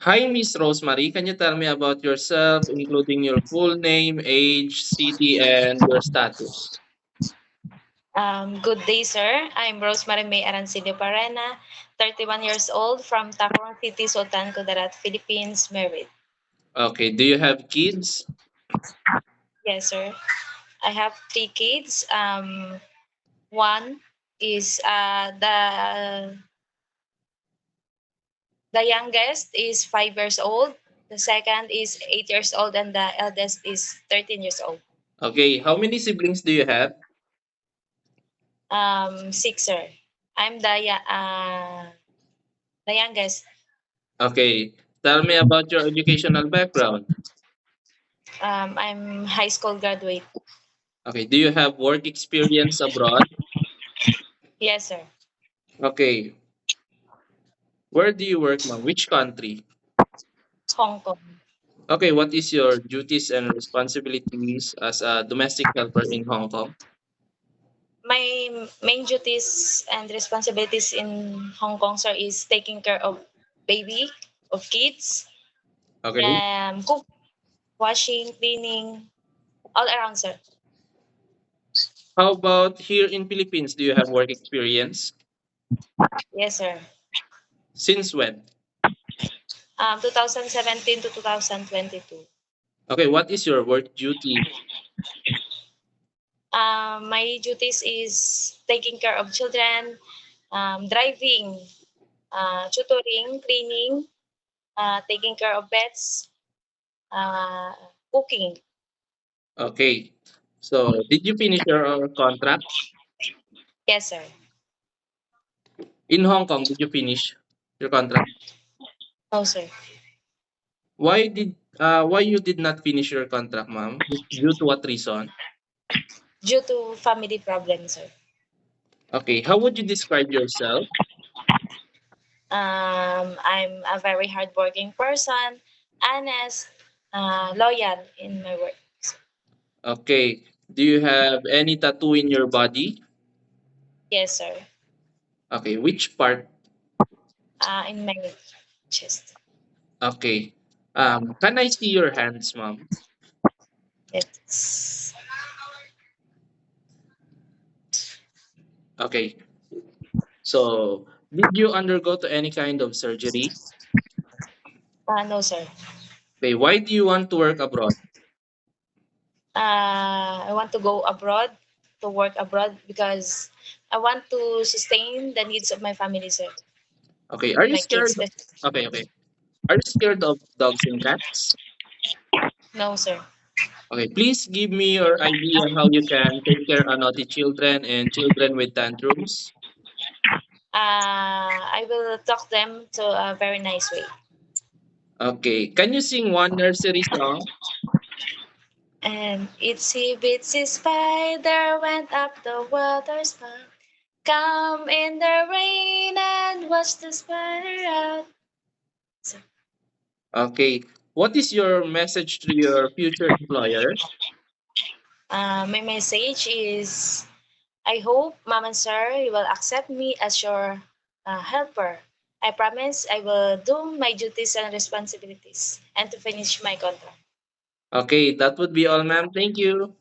Hi, Miss Rosemary. Can you tell me about yourself, including your full name, age, city, and your status? Good day, sir. I'm Rosemary May Arancilio Parena, 31 years old from Tacloban City, Sultan Kudarat, Philippines, married. Okay. Do you have kids? Yes, sir. I have three kids. One is the youngest is 5 years old. The second is 8 years old, and the eldest is 13 years old. Okay. How many siblings do you have? Six, sir. I'm the youngest. Okay. Tell me about your educational background. I'm high school graduate. Okay. Do you have work experience abroad? Yes, sir. Okay. Where do you work, ma'am? Which country? Hong Kong. Okay. What is your duties and responsibilities as a domestic helper in Hong Kong? My main duties and responsibilities in Hong Kong, sir, is taking care of baby, of kids, Okay. cook, washing, cleaning, all around, sir. How about here in Philippines? Do you have work experience? Yes, sir. Since when? 2017 to 2022. Okay. What is your work duty? My duties is taking care of children, driving, tutoring, cleaning, taking care of pets, uh, cooking. Okay. So, did you finish your contract Yes, sir. in Hong Kong? Did you finish your contract? No, sir. Why you did not finish your contract, ma'am? Due to what reason? Due to family problems, sir. Okay. How would you describe yourself? I'm a very hardworking person, honest, loyal in my work. Okay. Do you have any tattoo in your body? Yes, sir. Okay. Which part? In my chest. Okay. Can I see your hands, ma'am? Yes. Okay. So, did you undergo to any kind of surgery? No, sir. Okay. Why do you want to work abroad? I want to go abroad to work abroad because I want to sustain the needs of my family, sir. Okay. Are you My kids. scared? Okay. Okay. Are you scared of dogs and cats? No, sir. Okay, please give me your idea how you can take care of naughty children and children with tantrums. I will talk them to a very nice way. Okay, can you sing one nursery song? And itsy bitsy spider went up the water spout. Come in the rain and watch the spider out. So, Okay, what is your message to your future employer? my message is I hope, Mom and Sir, you will accept me as your helper. I promise I will do my duties and responsibilities and to finish my contract. Okay, that would be all, ma'am. Thank you.